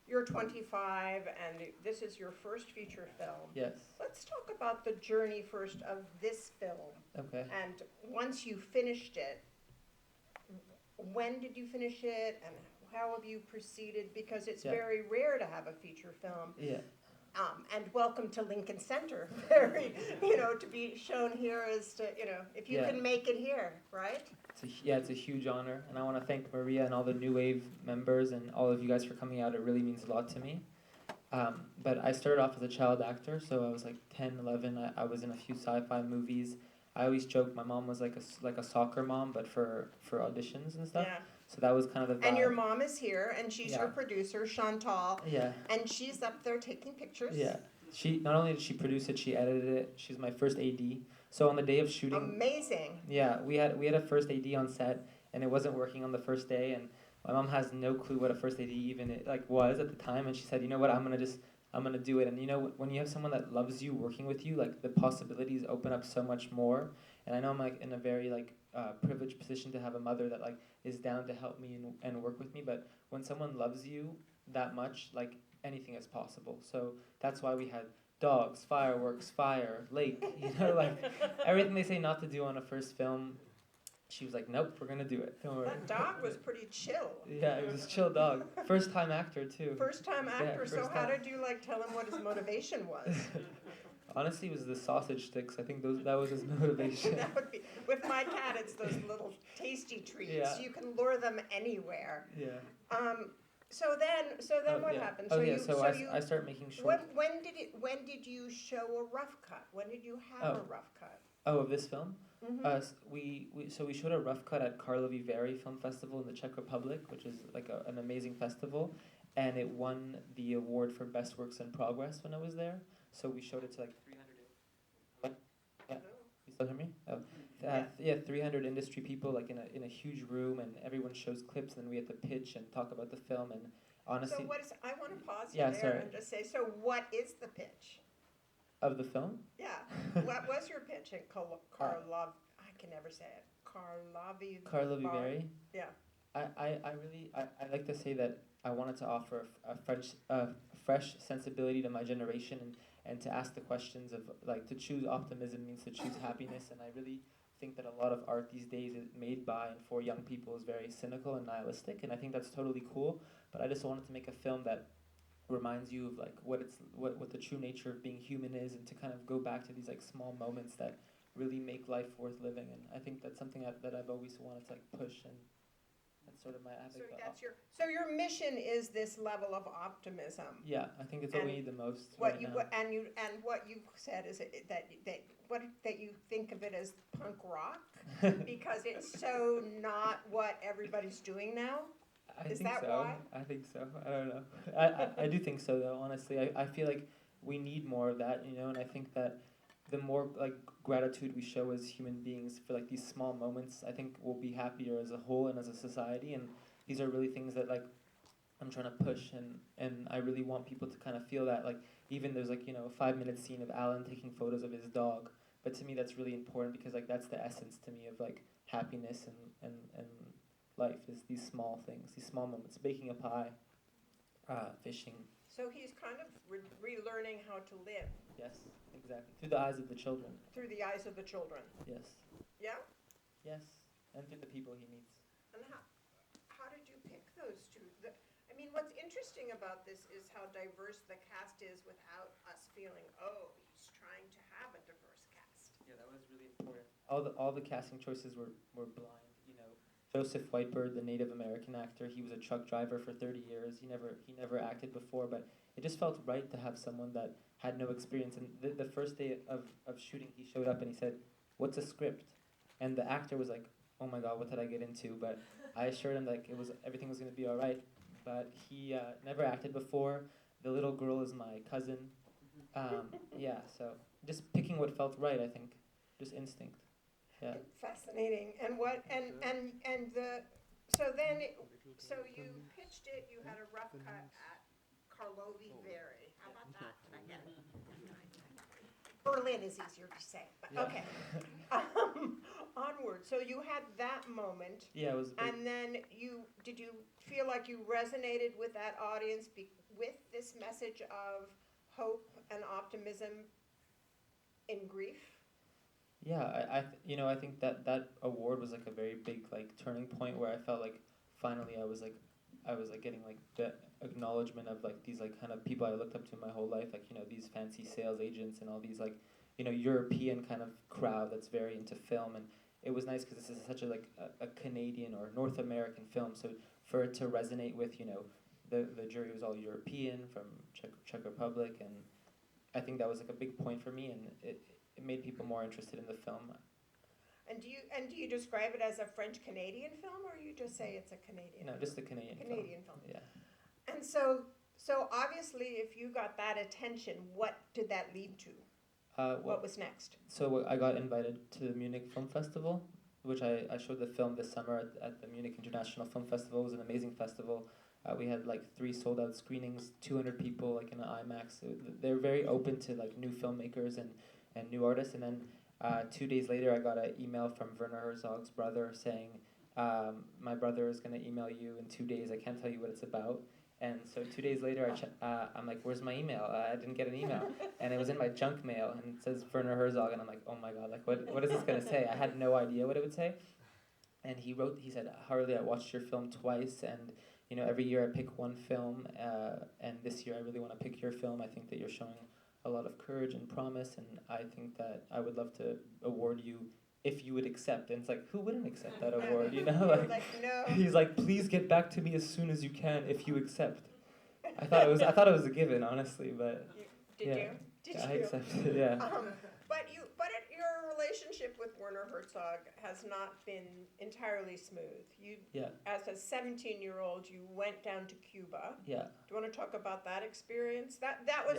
you're 25, and this is your first feature film. Yes. Let's talk about the journey first of this film. Okay. And once you finished it, when did you finish it, and how have you proceeded? Because it's very rare to have a feature film. Yeah. And welcome to Lincoln Center. Very, to be shown here is to, if you can make it here, right? It's a huge honor, and I want to thank Maria and all the New Wave members and all of you guys for coming out. It really means a lot to me. But I started off as a child actor, so I was like 10, 11. I was in a few sci-fi movies. I always joke my mom was like a soccer mom, but for auditions and stuff. Yeah. So that was kind of the vibe. And your mom is here, and she's your producer, Chantal. Yeah. And she's up there taking pictures. Yeah. She not only did she produce it, she edited it. She's my first AD. So on the day of shooting. Amazing. Yeah, we had a first AD on set, and it wasn't working on the first day, and my mom has no clue what a first AD even was at the time, and she said, you know what, I'm gonna do it. And when you have someone that loves you working with you, like the possibilities open up so much more. And I know I'm like in a very privileged position to have a mother that is down to help me and work with me. But when someone loves you that much, anything is possible. So that's why we had dogs, fireworks, fire, lake. Everything they say not to do on a first film. She was like, nope, we're gonna do it. Don't worry. That dog was pretty chill. Yeah, it was a chill dog. First time actor too. First time actor. Yeah, so how did you tell him what his motivation was? Honestly, it was the sausage sticks. I think that was his motivation. That would be, with my cat, it's those little tasty treats. Yeah. You can lure them anywhere. Yeah. So then what happened? I started making short. When did you show a rough cut? When did you have a rough cut? Oh, of this film? Mm-hmm. We showed a rough cut at Karlovy Vary Film Festival in the Czech Republic, which is an amazing festival, and it won the award for Best Works in Progress when I was there. So we showed it to 300. What? Yeah. You still hear me? Oh. 300 industry people in a huge room, and everyone shows clips, and then we had to pitch and talk about the film. And honestly, so I want to pause you there and just say, so what is the pitch of the film? Yeah. What was your pitch in Karlov? I can never say it. Karlovy Vary. Yeah. I like to say that I wanted to offer a fresh sensibility to my generation, and to ask the questions of to choose optimism means to choose happiness. And I really think that a lot of art these days is made by and for young people is very cynical and nihilistic, and I think that's totally cool. But I just wanted to make a film that reminds you of what the true nature of being human is, and to kind of go back to these small moments that really make life worth living. And I think that's something that I've always wanted to push, and that's sort of my So your mission is this level of optimism. Yeah, I think it's what we need the most. What you said is that you think of it as punk rock because it's so not what everybody's doing now. Is that why? I think so. I don't know. I do think so though. Honestly, I feel like we need more of that, and I think that the more gratitude we show as human beings for these small moments, I think we'll be happier as a whole and as a society. And these are really things that I'm trying to push, and I really want people to kind of feel that even there's a 5-minute scene of Alan taking photos of his dog, but to me that's really important because that's the essence to me of happiness and life is these small things, these small moments, baking a pie, fishing. So he's kind of relearning how to live. Yes, exactly. Through the eyes of the children. Through the eyes of the children. Yes. Yeah? Yes, and through the people he meets. And how did you pick those two? What's interesting about this is how diverse the cast is without us feeling, oh, he's trying to have a diverse cast. Yeah, that was really important. All the casting choices were blind. Joseph Whitebird, the Native American actor, he was a truck driver for 30 years. He never acted before, but it just felt right to have someone that had no experience. And the first day of shooting, he showed up and he said, "What's a script?" And the actor was like, "Oh my God, what did I get into?" But I assured him everything was going to be all right. But he never acted before. The little girl is my cousin. So just picking what felt right, I think, just instinct. Yeah. Fascinating. So you pitched it. You had a rough cut at Karlovy Vary. How about that? Did I get it? Berlin is easier to say, but okay. onward. So you had that moment. Yeah, it was. And then did you feel like you resonated with that audience with this message of hope and optimism in grief? Yeah, I think that award was like a very big like turning point where I felt like finally I was like getting like the acknowledgement of like these like kind of people I looked up to my whole life, like these fancy sales agents and all these like European kind of crowd that's very into film. And it was nice because this is such a Canadian or North American film, so for it to resonate with the jury was all European from Czech Republic, and I think that was like a big point for me, and it made people more interested in the film. And do you describe it as a French Canadian film, or you just say it's a Canadian? No, just a Canadian film. Yeah. And so obviously, if you got that attention, what did that lead to? What was next? So I got invited to the Munich Film Festival, which I showed the film this summer at the Munich International Film Festival. It was an amazing festival. We had like 3 sold out screenings, 200 people like in an IMAX. They're very open to like new filmmakers and new artists. And then 2 days later, I got an email from Werner Herzog's brother saying, my brother is going to email you in 2 days. I can't tell you what it's about. And so 2 days later, I'm like, where's my email? I didn't get an email. And it was in my junk mail, and it says Werner Herzog. And I'm like, oh my God, like what is this going to say? I had no idea what it would say. And he said, Harley, I watched your film twice, and every year I pick one film, and this year I really want to pick your film. I think that you're showing a lot of courage and promise, and I think that I would love to award you if you would accept. And it's like, who wouldn't accept that award, Like, no. He's like, please get back to me as soon as you can if you accept. I thought it was a given, honestly, but Did you? I accepted, yeah. But your relationship with Werner Herzog has not been entirely smooth. As a 17-year-old, you went down to Cuba. Yeah. Do you want to talk about that experience? That was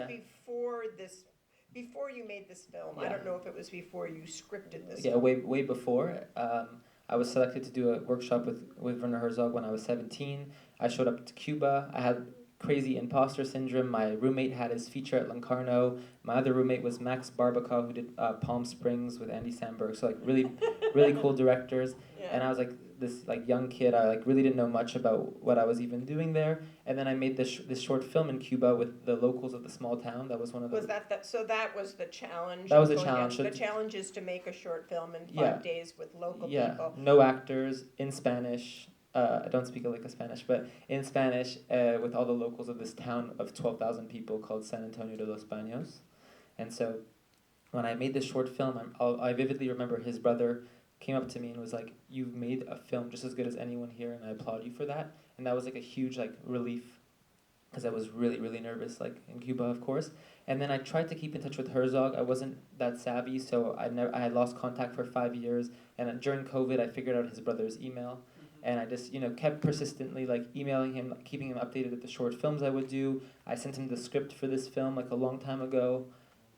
before you made this film. Yeah. I don't know if it was before you scripted this. Yeah, film. way before. I was selected to do a workshop with Werner Herzog when I was 17. I showed up to Cuba. I had crazy imposter syndrome. My roommate had his feature at Locarno. My other roommate was Max Barbacoa, who did Palm Springs with Andy Samberg. So like really cool directors. Yeah. And I was like this like young kid. I like really didn't know much about what I was even doing there. And then I made this short film in Cuba with the locals of the small town. That was one of the. So that was the challenge. That was the challenge. The challenge is to make a short film in 5 days with local people. No actors, in Spanish. I don't speak like a Spanish, but in Spanish, with all the locals of this town of 12,000 people called San Antonio de los Baños. And so when I made this short film, I vividly remember his brother came up to me and was like, you've made a film just as good as anyone here, and I applaud you for that. And that was like a huge like relief, because I was really, really nervous, like in Cuba, of course. And then I tried to keep in touch with Herzog. I wasn't that savvy, so I had lost contact for 5 years. And during COVID, I figured out his brother's email. And I just, kept persistently, like, emailing him, like, keeping him updated with the short films I would do. I sent him the script for this film, like, a long time ago.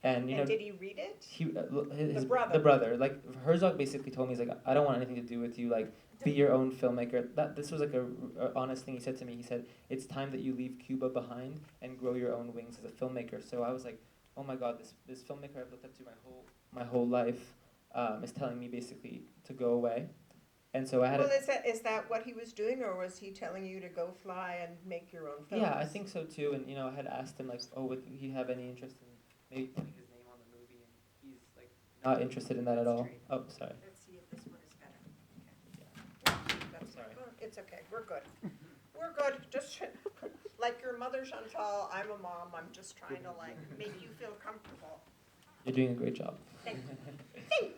And, did he read it? The brother. The brother. Like, Herzog basically told me, he's like, I don't want anything to do with you. Like, be your own filmmaker. This was, like, a honest thing he said to me. He said, it's time that you leave Cuba behind and grow your own wings as a filmmaker. So I was like, oh, my God, this filmmaker I've looked up to my whole life is telling me, basically, to go away. And so I had. Well, is that what he was doing, or was he telling you to go fly and make your own films? Yeah, I think so too. And I had asked him like, would he have any interest in maybe putting his name on the movie? And he's like not interested in that at all. Oh, sorry. Let's see if this one is better. Okay. Yeah. Sorry. It's okay. We're good. We're good. Just like your mother, Chantal. I'm a mom. I'm just trying to like make you feel comfortable. You're doing a great job. Thank you.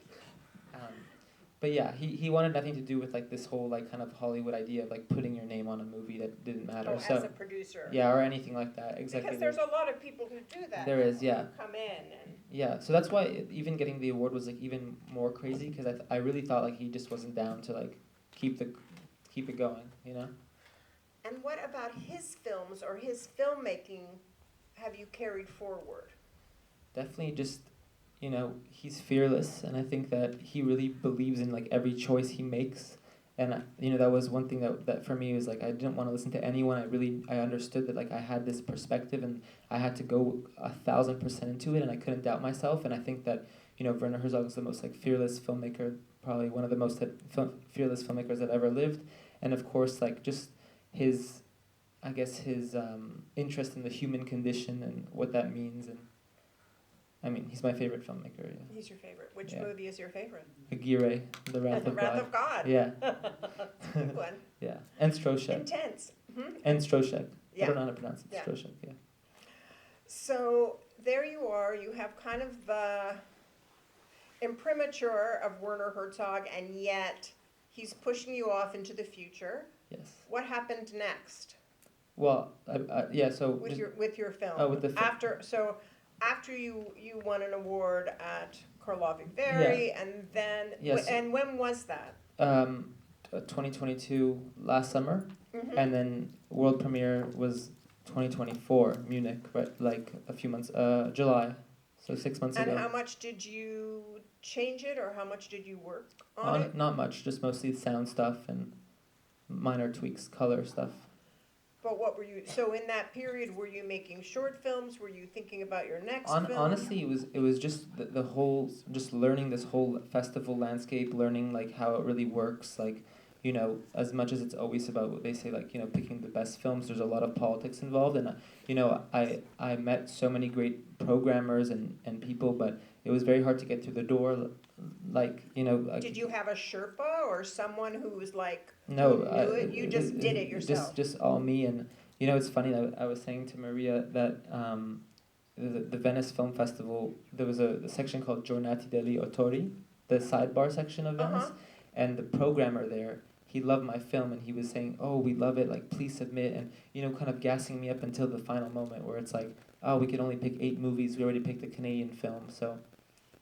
But yeah, he wanted nothing to do with like this whole like kind of Hollywood idea of like putting your name on a movie that didn't matter. So as a producer. Yeah, or anything like that. Exactly. Because there's a lot of people who do that. There is, yeah. Who come in and. Yeah, so that's why even getting the award was like even more crazy, because I really thought like he just wasn't down to like keep it going, And what about his films or his filmmaking have you carried forward? Definitely just. He's fearless, and I think that he really believes in like every choice he makes. And that was one thing that for me was like I didn't want to listen to anyone. I understood that like I had this perspective and I had to go 1,000% into it, and I couldn't doubt myself. And I think that Werner Herzog is the most like fearless filmmaker probably one of the most fearless filmmakers that ever lived, and of course like just his, I guess his interest in the human condition and what that means, and I mean he's my favorite filmmaker. Yeah. He's your favorite. Which Yeah. movie is your favorite? Aguirre, The Wrath The of Wrath God. of God. Yeah. That's a good one. Yeah, and Stroshek. Intense. And Stroshek. Yeah. I don't know how to pronounce it. Yeah. Stroshek. Yeah. So there you are. You have kind of the imprimatur of Werner Herzog, and yet he's pushing you off into the future. Yes. What happened next? Well, yeah. So with your film. Oh, with the film. After you won an award at Karlovy Vary, and then Yes. And when was that? 2022 last summer, Mm-hmm. and then world premiere was 2024 Munich, right? Like a few months, July, so 6 months ago. And how much did you change it, or how much did you work on it? Not much, just mostly sound stuff and minor tweaks, color stuff. But what were you? So in that period, were you making short films? Were you thinking about your next film? Honestly, it was just the whole, just learning this whole festival landscape, learning like how it really works, like, you know, as much as it's always about what they say, like, you know, picking the best films, there's a lot of politics involved, and you know, I met so many great programmers and people, but it was very hard to get through the door, like, you know. Did you have a Sherpa or someone who was like, no, knew it? You just did it yourself? Just all me, and you know, it's funny, I was saying to Maria that the Venice Film Festival, there was a section called Giornate degli Autori, the sidebar section of Venice, and the programmer there, he loved my film, and he was saying, oh, we love it, like, please submit, and, you know, kind of gassing me up until the final moment where it's like, oh, we could only pick 8 movies, we already picked a Canadian film, so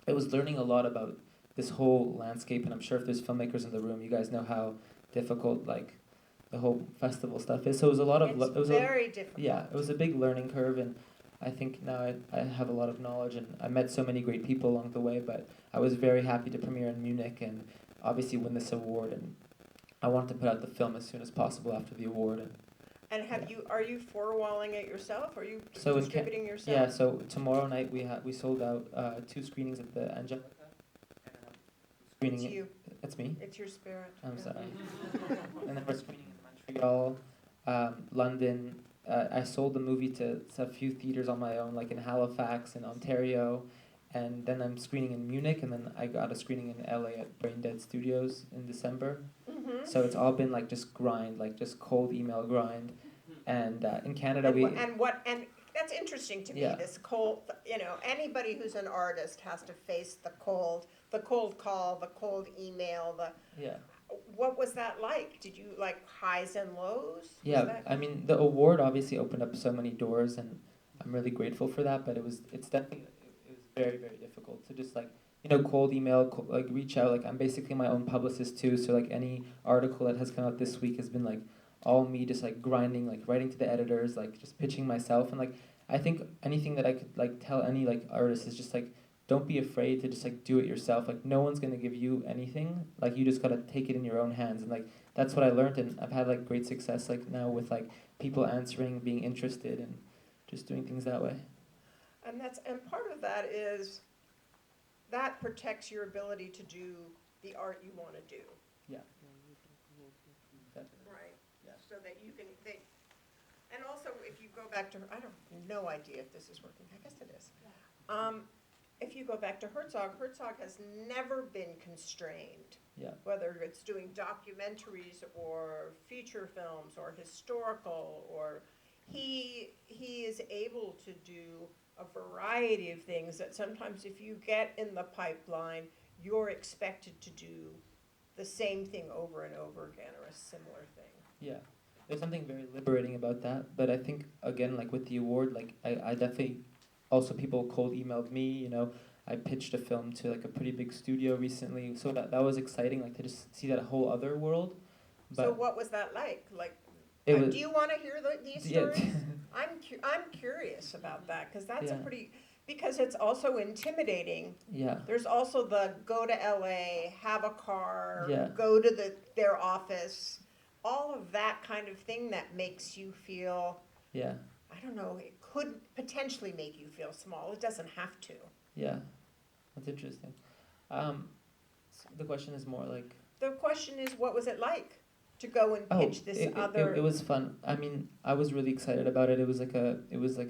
it was learning a lot about this whole landscape, and I'm sure if there's filmmakers in the room, you guys know how difficult, like, the whole festival stuff is, so it was a lot of... It's very difficult. Yeah, it was a big learning curve, and I think now I have a lot of knowledge, and I met so many great people along the way, but I was very happy to premiere in Munich, and obviously win this award, and I wanted to put out the film as soon as possible after the award. And are you four-walling it yourself? Or are you So distributing yourself? Yeah, so tomorrow night we sold out 2 screenings at the Angelica. It's you. It's me. It's your spirit. I'm sorry. And then we're screening in Montreal, London. I sold the movie to a few theaters on my own, like in Halifax and Ontario. And then I'm screening in Munich, and then I got a screening in LA at Brain Dead Studios in December. Mm-hmm. So it's all been like just grind, like just cold email grind. And in Canada and that's interesting to me. Yeah. This cold, you know, anybody who's an artist has to face the cold call, the cold email. Yeah. What was that like? Did you like highs and lows? Yeah, I mean the award obviously opened up so many doors, and I'm really grateful for that. But it's definitely it was very, very difficult to just like, you know, cold email, like reach out. Like I'm basically my own publicist too, so like any article that has come out this week has been like all me just like grinding, like writing to the editors, like just pitching myself, and like I think anything that I could like tell any like artist is just like, don't be afraid to just like do it yourself. Like no one's gonna give you anything. Like you just gotta take it in your own hands, and like that's what I learned, and I've had like great success like now with like people answering, being interested, and just doing things that way. And part of that is that protects your ability to do the art you want to do. Yeah. Right. Yeah. So that you can and also if you go back to, I don't no idea if this is working. I guess it is. If you go back to Herzog has never been constrained. Yeah. Whether it's doing documentaries or feature films or historical, or he is able to do a variety of things that sometimes if you get in the pipeline, you're expected to do the same thing over and over again, or a similar thing. Yeah. There's something very liberating about that, but I think again, like with the award, like I definitely, also people cold emailed me, you know, I pitched a film to like a pretty big studio recently, so that was exciting, like to just see that whole other world. But so what was that like? Like, do you want to hear these stories? Yeah. I'm curious about that, because that's a pretty, because it's also intimidating. Yeah. There's also the go to LA, have a car, Yeah. go to their office, all of that kind of thing that makes you feel, Yeah. I don't know, it could potentially make you feel small. It doesn't have to. Yeah. That's interesting. The question is more like. The question is, what was it like to go and pitch this other? It was fun. I mean, I was really excited about it. It was like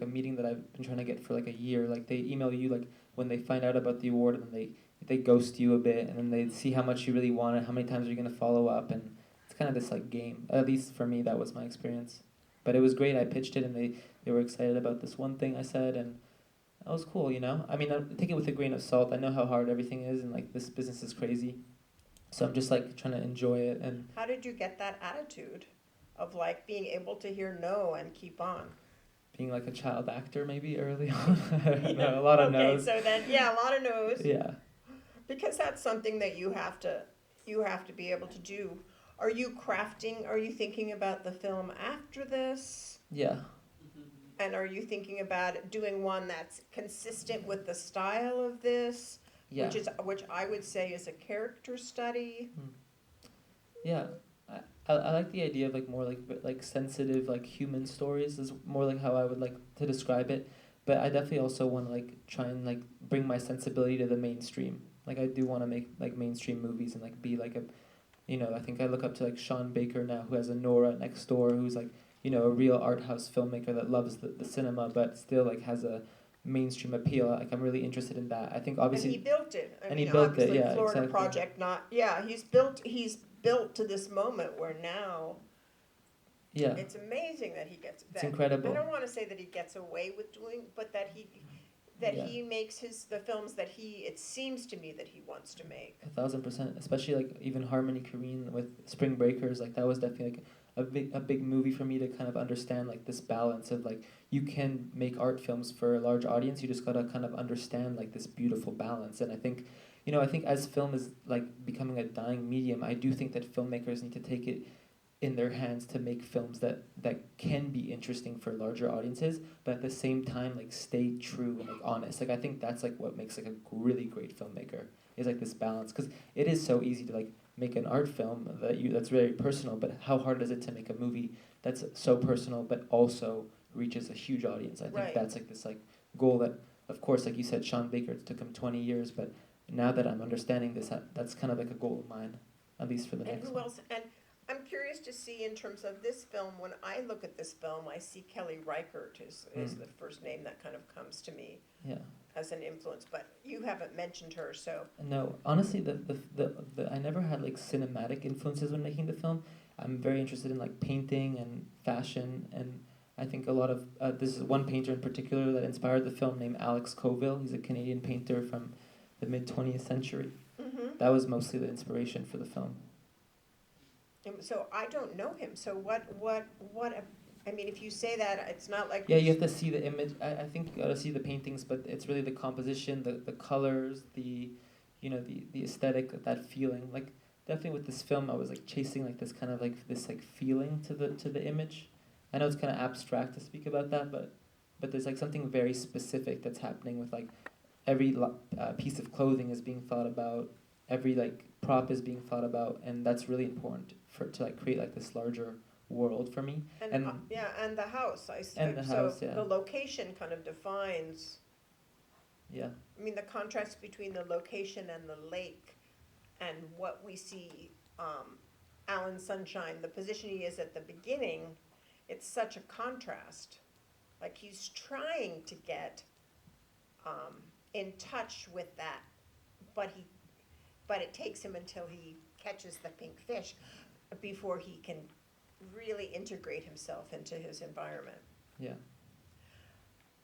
a meeting that I've been trying to get for like a year. Like they email you like when they find out about the award, and then they ghost you a bit, and then they see how much you really want it, how many times you're gonna follow up, and it's kind of this like game. At least for me, that was my experience. But it was great. I pitched it, and they were excited about this one thing I said, and that was cool. You know, I mean, I take it with a grain of salt. I know how hard everything is, and like this business is crazy. So I'm just like trying to enjoy it. And how did you get that attitude of like being able to hear no and keep on? Being like a child actor maybe early on. No, a lot of no's. Okay, so then a lot of no's. Yeah. Because that's something that you have to be able to do. Are you thinking about the film after this? Yeah. And are you thinking about doing one that's consistent with the style of this? Yeah. Which I would say is a character study. Yeah, I like the idea of like more like sensitive like human stories is more like how I would like to describe it, but I definitely also want to like try and like bring my sensibility to the mainstream. Like I do want to make like mainstream movies and like be like a, you know, I think I look up to like Sean Baker now, who has a Nora Next Door, who's like, you know, a real art house filmmaker that loves the cinema but still like has a mainstream appeal. Like I'm really interested in that. I think obviously. And he built it. He built it. Yeah, Florida exactly. Project. He's built to this moment where now. Yeah. It's amazing that he gets. It's incredible. I don't want to say that he gets away with doing, but that he makes the films that it seems to me that he wants to make. 1,000%. Especially like even Harmony Korine with Spring Breakers. Like that was definitely like a big movie for me to kind of understand like this balance of like you can make art films for a large audience. You just gotta kind of understand like this beautiful balance. And I think, you know, I think as film is like becoming a dying medium, I do think that filmmakers need to take it in their hands to make films that can be interesting for larger audiences, but at the same time like stay true and like honest. Like I think that's like what makes like a really great filmmaker is like this balance, because it is so easy to like make an art film that's very personal, but how hard is it to make a movie that's so personal but also reaches a huge audience? I think that's like this like goal that, of course, like you said, Sean Baker, it took him 20 years, but now that I'm understanding this, that's kind of like a goal of mine, at least for the next one. And who else? And I'm curious to see in terms of this film, when I look at this film, I see Kelly Reichardt is the first name that kind of comes to me as an influence, but you haven't mentioned her, so. No, honestly, I never had like cinematic influences when making the film. I'm very interested in like painting and fashion, and I think a lot of, this is one painter in particular that inspired the film named Alex Colville. He's a Canadian painter from the mid-20th century. Mm-hmm. That was mostly the inspiration for the film. So I don't know him. So what? I mean, if you say that, it's not like. Yeah, you have to see the image. I think you got to see the paintings, but it's really the composition, the colors, the aesthetic, that feeling. Like definitely with this film, I was like chasing like this kind of like this like feeling to the image. I know it's kind of abstract to speak about that, but there's like something very specific that's happening with like every piece of clothing is being thought about, every like prop is being thought about, and that's really important to like create like this larger world for me. And the house. The location kind of defines. Yeah. I mean, the contrast between the location and the lake, and what we see, Alan Sunshine, the position he is at the beginning, it's such a contrast. Like he's trying to get in touch with that, but it takes him until he catches the pink fish before he can really integrate himself into his environment. Yeah.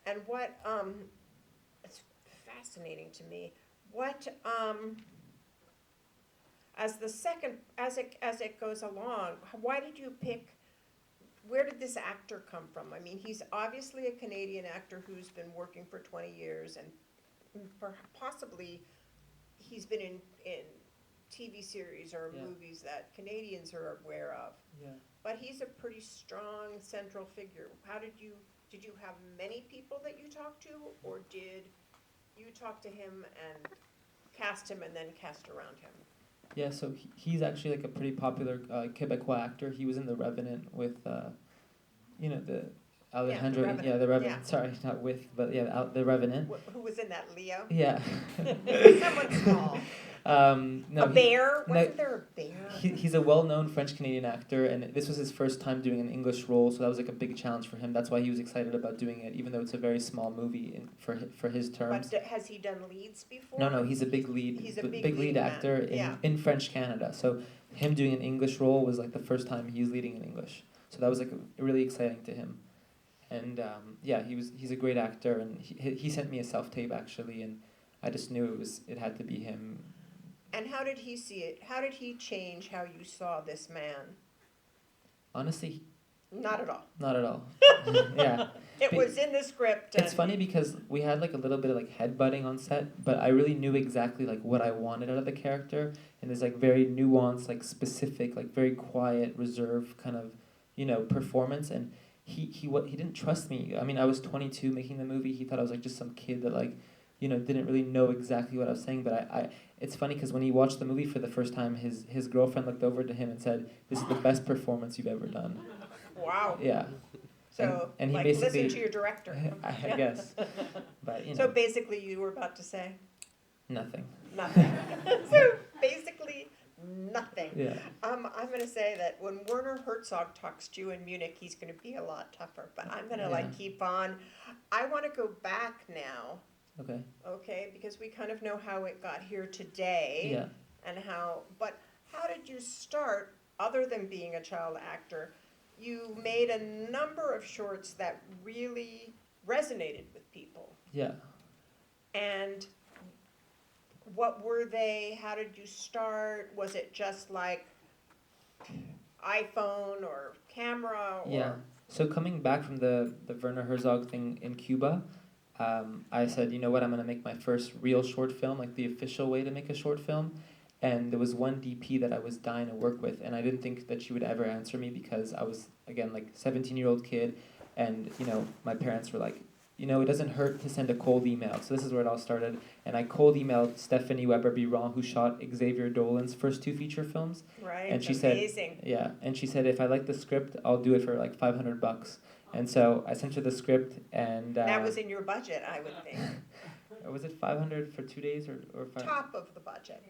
And what it's fascinating to me. What as it goes along, why did you pick? Where did this actor come from? I mean, he's obviously a Canadian actor who's been working for 20 years, and possibly he's been in TV series or movies that Canadians are aware of. Yeah. But he's a pretty strong central figure. How did you have many people that you talked to, or did you talk to him and cast him and then cast around him? Yeah, so he's actually like a pretty popular Quebecois actor. He was in The Revenant with, the Alejandro. The Revenant. Yeah. Sorry, not with, but The Revenant. Who was in that, Leo? Yeah. Someone small. No, a bear? No, Wasn't there a bear? he's a well-known French-Canadian actor, and this was his first time doing an English role, so that was like a big challenge for him. That's why he was excited about doing it, even though it's a very small movie for his terms. But has he done leads before? No, he's a big lead. He's a big lead actor in French Canada. So him doing an English role was like the first time he was leading in English. So that was like really exciting to him. And he's a great actor, and he sent me a self-tape actually, and I just knew it had to be him. And how did he see it? How did he change how you saw this man? Honestly, not at all. Not at all. Yeah. It was in the script. It's funny because we had like a little bit of like headbutting on set, but I really knew exactly like what I wanted out of the character, and there's like very nuanced, like specific, like very quiet, reserved kind of, performance, and he didn't trust me. I mean, I was 22 making the movie. He thought I was like just some kid that like, didn't really know exactly what I was saying. But I it's funny because when he watched the movie for the first time, his girlfriend looked over to him and said, "This is the best performance you've ever done." Wow. Yeah. So, and he like, basically, listen to your director. I guess. But So basically, you were about to say nothing. Nothing. So basically, nothing. Yeah. I'm going to say that when Werner Herzog talks to you in Munich, he's going to be a lot tougher. But I'm going to keep on. I want to go back now. Okay. Okay, because we kind of know how it got here today. Yeah. And but how did you start, other than being a child actor? You made a number of shorts that really resonated with people. Yeah. And what were they? How did you start? Was it just like iPhone or camera? Or Yeah. So coming back from the Werner Herzog thing in Cuba, I said, you know what, I'm going to make my first real short film, like the official way to make a short film. And there was one DP that I was dying to work with, and I didn't think that she would ever answer me because I was, again, like 17-year-old kid, and, my parents were like, it doesn't hurt to send a cold email. So this is where it all started. And I cold emailed Stephanie Weber-Biron, who shot Xavier Dolan's first 2 feature films. Right, and she amazing. Said, yeah, and she said, if I like the script, I'll do it for like $500. And so I sent her the script, and... that was in your budget, I would think. Was it 500 for 2 days or 5? Top of the budget.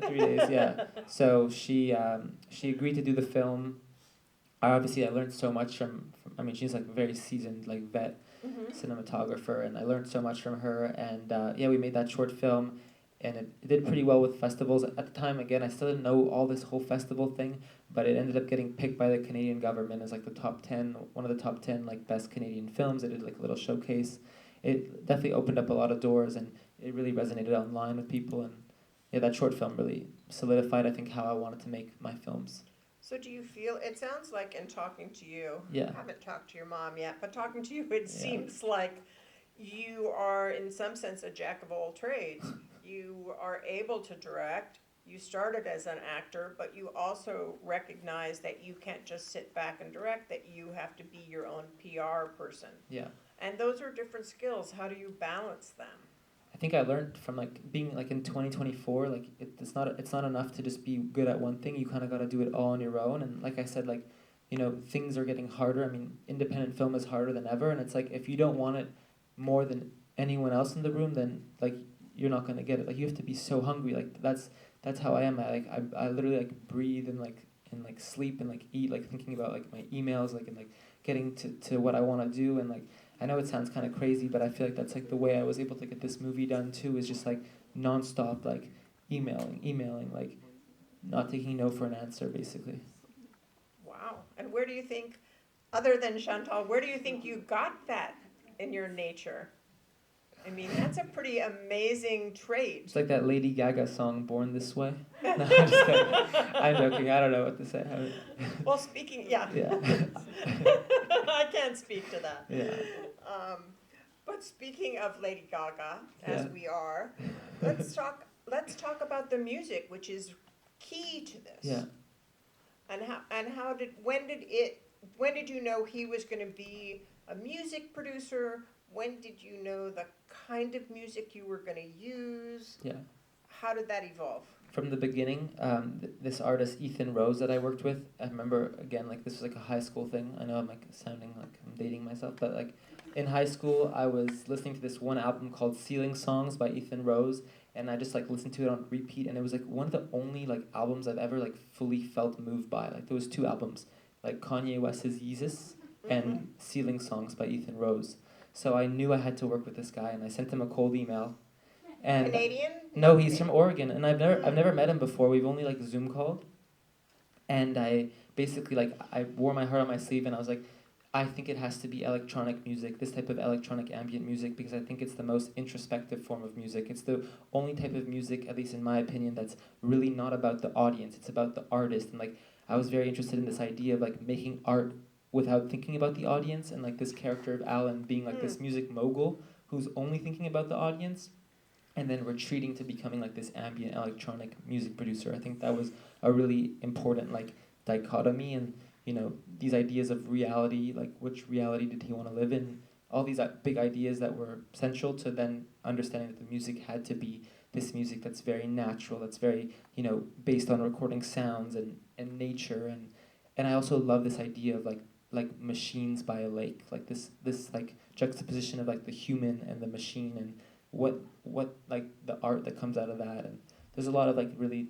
3 days, yeah. So she agreed to do the film. I learned so much from she's like a very seasoned like vet cinematographer, and I learned so much from her. And we made that short film, and it did pretty well with festivals. At the time, again, I still didn't know all this whole festival thing, but it ended up getting picked by the Canadian government as like one of the top 10 like best Canadian films. It did like a little showcase. It definitely opened up a lot of doors, and it really resonated online with people. And yeah, that short film really solidified, I think, how I wanted to make my films. So do you feel, it sounds like in talking to you, yeah. I haven't talked to your mom yet, but talking to you, it seems like you are, in some sense, a jack of all trades. You are able to direct. You started as an actor, but you also recognize that you can't just sit back and direct, that you have to be your own PR person. Yeah. And those are different skills. How do you balance them? I think I learned from like being like in 2024, like it's not enough to just be good at one thing. You kind of got to do it all on your own. And like I said, like, things are getting harder. I mean, independent film is harder than ever. And it's like, if you don't want it more than anyone else in the room, then like you're not going to get it. Like you have to be so hungry. Like that's how I am. I literally like breathe and sleep and like eat, like thinking about like my emails, like and like getting to what I want to do. And like, I know it sounds kind of crazy, but I feel like that's like the way I was able to get this movie done too, is just like nonstop, like emailing, like not taking no for an answer, basically. Wow. And where do you think, other than Chantal, where do you think you got that in your nature? I mean, that's a pretty amazing trait. It's like that Lady Gaga song, Born This Way. No, I'm just kidding. I'm joking. I don't know what to say. Well, speaking, yeah. I can't speak to that. Yeah. But speaking of Lady Gaga, as we are, let's talk about the music, which is key to this. Yeah. When did you know he was going to be a music producer? When did you know the kind of music you were going to use? Yeah. How did that evolve? From the beginning, this artist Ethan Rose that I worked with, I remember, again, like this was like a high school thing. I know I'm like sounding like I'm dating myself, but like in high school I was listening to this one album called Ceiling Songs by Ethan Rose, and I just like listened to it on repeat, and it was like one of the only like albums I've ever like fully felt moved by. Like those two albums, like Kanye West's Yeezus and Ceiling Songs by Ethan Rose. So I knew I had to work with this guy, and I sent him a cold email. And Canadian? no, he's from Oregon, and I've never met him before. We've only like Zoom called, and I basically like I wore my heart on my sleeve, and I was like, I think it has to be electronic music, this type of electronic ambient music, because I think it's the most introspective form of music. It's the only type of music, at least in my opinion, that's really not about the audience. It's about the artist. And like I was very interested in this idea of like making art without thinking about the audience, and like this character of Alan being like this music mogul who's only thinking about the audience and then retreating to becoming like this ambient electronic music producer. I think that was a really important like dichotomy, and you know, these ideas of reality, like which reality did he want to live in, all these big ideas that were central to then understanding that the music had to be this music that's very natural, that's very, you know, based on recording sounds and nature, and I also love this idea of like machines by a lake, like this like juxtaposition of like the human and the machine, and what like the art that comes out of that. And there's a lot of like really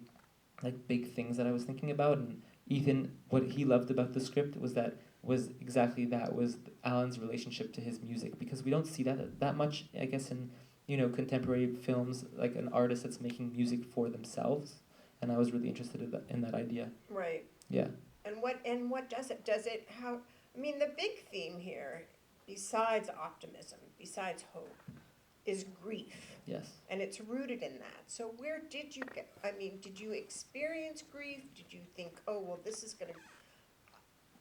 like big things that I was thinking about. And Ethan, what he loved about the script was exactly that, was Alan's relationship to his music, because we don't see that much, I guess, in, you know, contemporary films, like an artist that's making music for themselves. And I was really interested in that idea. Right. Yeah. And what does it? Does it how? I mean, the big theme here, besides optimism, besides hope, is grief. Yes. And it's rooted in that. So where did you get, I mean, did you experience grief? Did you think, oh, well, this is going to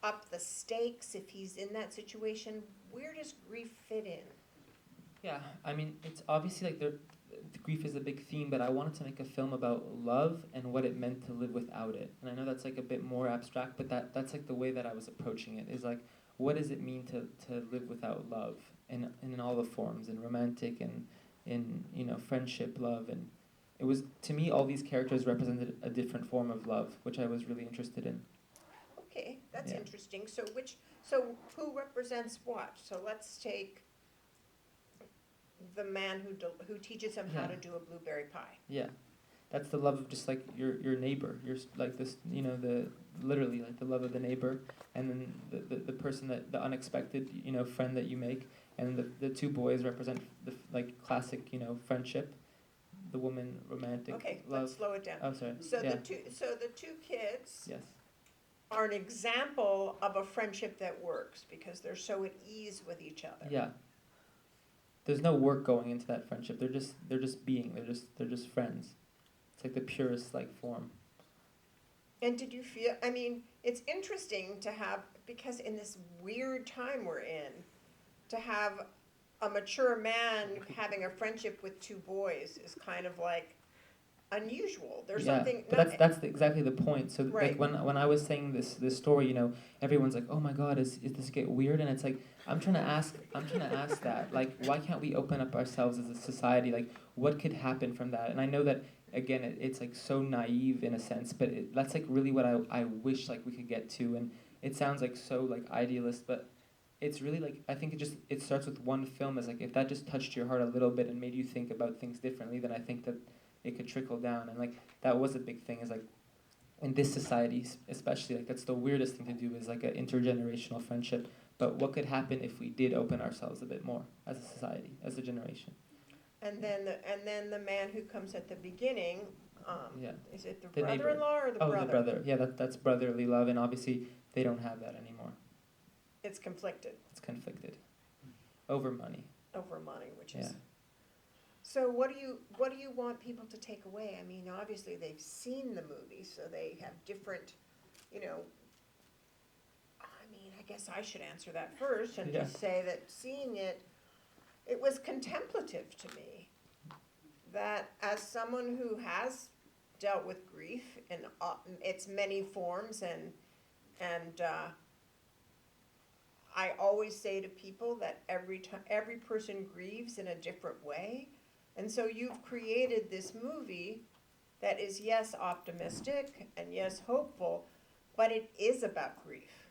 up the stakes if he's in that situation? Where does grief fit in? Yeah, I mean, it's obviously like the grief is a big theme, but I wanted to make a film about love and what it meant to live without it. And I know that's like a bit more abstract, but that's like the way that I was approaching it, is like, what does it mean to live without love in all the forms, in romantic and in, you know, friendship, love. And it was, to me, all these characters represented a different form of love, which I was really interested in. Okay, that's Yeah. interesting. So who represents what? So let's take the man who teaches him how to do a blueberry pie. Yeah. That's the love of just like your neighbor. You're like this, you know, literally like the love of the neighbor, and then the person the unexpected, you know, friend that you make. And the two boys represent the like classic, you know, friendship, the woman romantic love. Let's slow it down. Oh, sorry. So yeah. the two kids Yes. are an example of a friendship that works because they're so at ease with each other. Yeah. There's no work going into that friendship. They're just being. They're just friends. It's like the purest like form. And did you feel? I mean, it's interesting to have, because in this weird time we're in, to have a mature man having a friendship with two boys is kind of like unusual. There's something. But that's exactly the point. So right. like when I was saying this story, you know, everyone's like, oh my God, is this get weird? And it's like I'm trying to ask that, like, why can't we open up ourselves as a society? Like, what could happen from that? And I know that again, it's like so naive in a sense, but that's like really what I wish like we could get to. And it sounds like so like idealist, but it's really like, I think it starts with one film. As like, if that just touched your heart a little bit and made you think about things differently, then I think that it could trickle down. And like that was a big thing, is like in this society especially, like that's the weirdest thing to do, is like an intergenerational friendship. But what could happen if we did open ourselves a bit more as a society, as a generation? And then the man who comes at the beginning, is it the brother-in-law or the brother? Oh, the brother. Yeah, that's brotherly love, and obviously they don't have that anymore. It's conflicted. It's conflicted over money. Over money, which is. So what do you want people to take away? I mean, obviously they've seen the movie, so they have different, you know. I mean, I guess I should answer that first and just say that seeing it was contemplative to me. That as someone who has dealt with grief in its many forms, and I always say to people that every person grieves in a different way. And so you've created this movie that is, yes, optimistic and yes, hopeful, but it is about grief.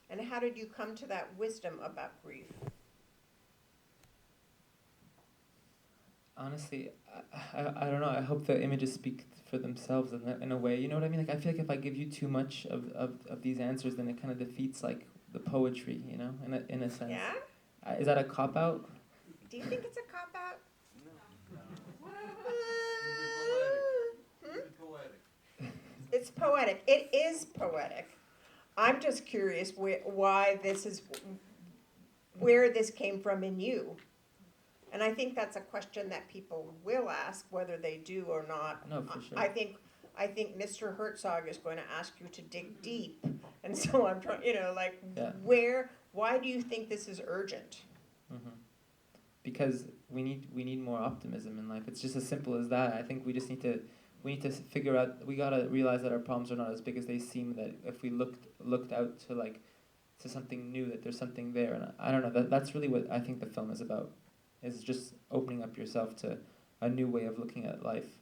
And how did you come to that wisdom about grief? honestly, I don't know. I hope the images speak for themselves in a way. You know what I mean? Like, I feel like if I give you too much of these answers, then it kind of defeats, like, the poetry, you know, in a sense. Yeah? Is that a cop-out? Do you think it's a cop-out? It's poetic. It is poetic. I'm just curious why this is, where this came from in you. And I think that's a question that people will ask, whether they do or not. No, for sure. I think Mr. Herzog is going to ask you to dig deep. And so I'm trying, like, Yeah. Why do you think this is urgent? Mm-hmm. Because we need more optimism in life. It's just as simple as that. I think we just need to figure out. We gotta realize that our problems are not as big as they seem. That if we looked out to something new, that there's something there. And I don't know. That's really what I think the film is about. Is just opening up yourself to a new way of looking at life.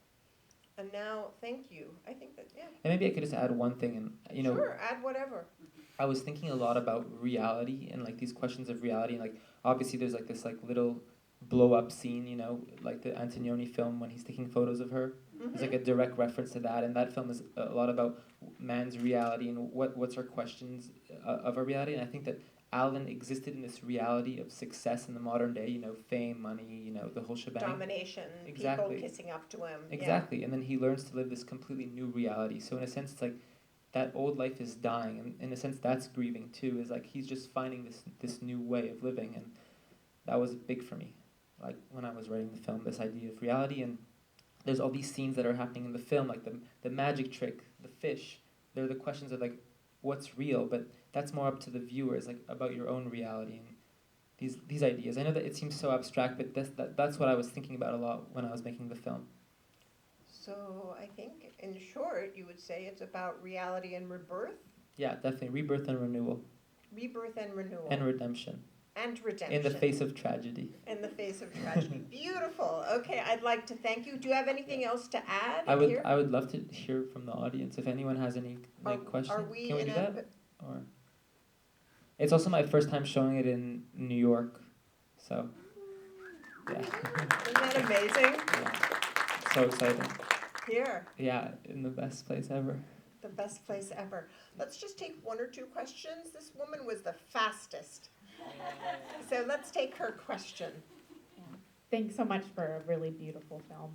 And now, thank you. I think that, yeah. And maybe I could just add one thing, and Sure, add whatever. I was thinking a lot about reality and like these questions of reality, and like obviously there's like this like little blow up scene, like the Antonioni film when he's taking photos of her. Mm-hmm. There's like a direct reference to that, and that film is a lot about man's reality and what's our questions of our reality. And I think that Alan existed in this reality of success in the modern day, fame, money, the whole shebang. Domination, Exactly. people kissing up to him. Exactly, and then he learns to live this completely new reality. So in a sense, it's like that old life is dying, and in a sense, that's grieving too. Is like he's just finding this new way of living, and that was big for me. Like when I was writing the film, this idea of reality, and there's all these scenes that are happening in the film, like the magic trick, the fish. They're the questions of like, what's real, but that's more up to the viewers, like about your own reality and these ideas. I know that it seems so abstract, but that's what I was thinking about a lot when I was making the film. So I think, in short, you would say it's about reality and rebirth? Yeah, definitely. Rebirth and renewal. Rebirth and renewal. And redemption. And redemption. In the face of tragedy. In the face of tragedy. Beautiful. Okay, I'd like to thank you. Do you have anything else to add I here? would love to hear from the audience if anyone has any questions. Are we Can we in do that? Or it's also my first time showing it in New York, so yeah. Isn't that amazing? Yeah. So exciting. Here. Yeah, in the best place ever. The best place ever. Let's just take one or two questions. This woman was the fastest. So let's take her question. Yeah. Thanks so much for a really beautiful film.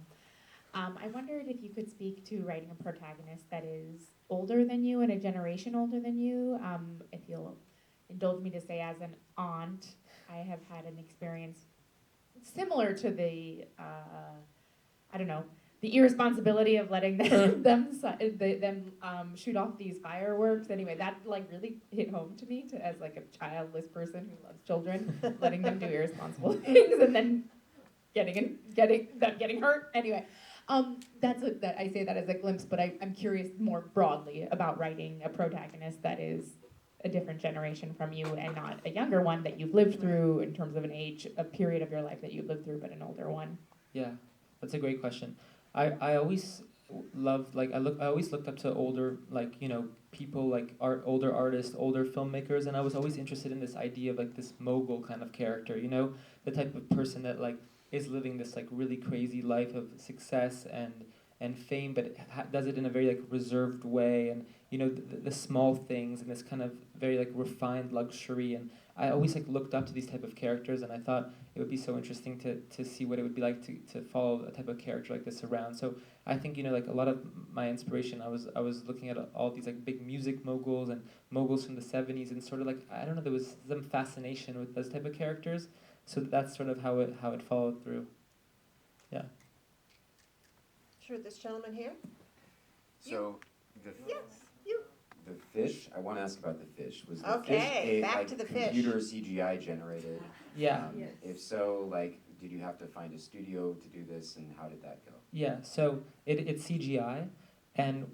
I wondered if you could speak to writing a protagonist that is older than you and a generation older than you. If you'll indulge me to say, as an aunt, I have had an experience similar to the, the irresponsibility of letting them shoot off these fireworks. Anyway, that really hit home to me as like a childless person who loves children, letting them do irresponsible things and then getting hurt. Anyway, that I say that as a glimpse, but I'm curious more broadly about writing a protagonist that is a different generation from you and not a younger one that you've lived through in terms of an age, a period of your life that you've lived through, but an older one. Yeah, that's a great question. I always loved I always looked up to older people like older artists, older filmmakers, and I was always interested in this idea of this mogul kind of character, the type of person that is living this really crazy life of success and fame, but does it in a very reserved way, and the small things and this kind of very refined luxury. And I always looked up to these type of characters, and I thought it would be so interesting to see what it would be like to follow a type of character like this around. So I think a lot of my inspiration, I was looking at all these big music moguls and moguls from the 70s, and sort of I don't know, there was some fascination with those type of characters. So that's sort of how it followed through. Yeah. Sure, this gentleman here. So Yes, you. the fish. I want to ask about the fish. Was the Okay, fish back to the fish. computer CGI generated? Yeah. Yes. If so, did you have to find a studio to do this, and how did that go? Yeah, so it's CGI, and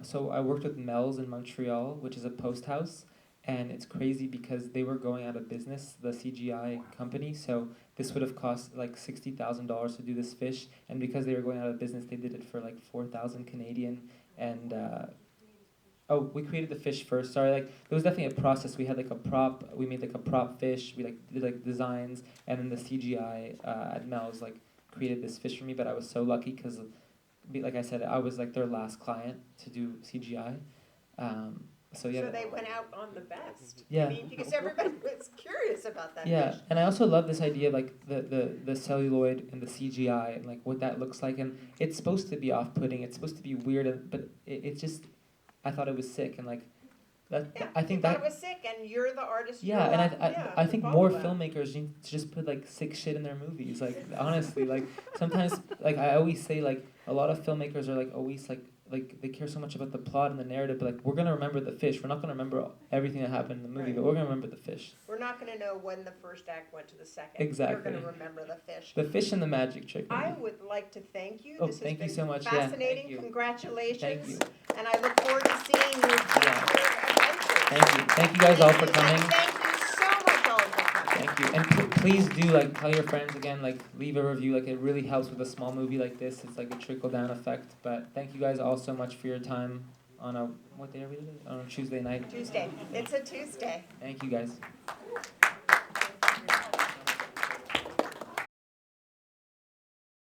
so I worked with Mel's in Montreal, which is a post house, and it's crazy because they were going out of business, the CGI company, so this would have cost $60,000 to do this fish, and because they were going out of business, they did it for 4,000 Canadian, and we created the fish first. Sorry, there was definitely a process. We had a prop. We made a prop fish. We did designs, and then the CGI at Mel's created this fish for me, but I was so lucky because, like I said, I was like their last client to do CGI. So yeah. So they went out on the best. Yeah. I mean, because everybody was curious about that Yeah, fish. and I also love this idea of like the celluloid and the CGI and like what that looks like, and it's supposed to be off-putting. It's supposed to be weird, but it's just, I thought it was sick, and like that. Yeah, I think you thought that. it was sick, and you're the artist. Yeah, you're and allowed- I to think follow more that. filmmakers need to just put like sick shit in their movies. Like honestly, like sometimes like I always say like a lot of filmmakers are like always like they care so much about the plot and the narrative, but like we're gonna remember the fish. We're not gonna remember everything that happened in the movie, Right. but we're gonna remember the fish. We're not going to know when the first act went to the second. Exactly. We're going to remember the fish. The fish and the magic trick. I maybe. would like to thank you. Oh, This has thank you been so much. Yeah, thank fascinating. you. Congratulations. Thank you. And I look forward to seeing your future adventures. Thank you. Thank you guys all for coming. Thank you so much all for coming. Thank you. And please do like tell your friends again, like leave a review. Like it really helps with a small movie like this. It's like a trickle down effect. But thank you guys all so much for your time on a what day are we today? On a Tuesday night. Tuesday. It's a Tuesday. Thank you guys.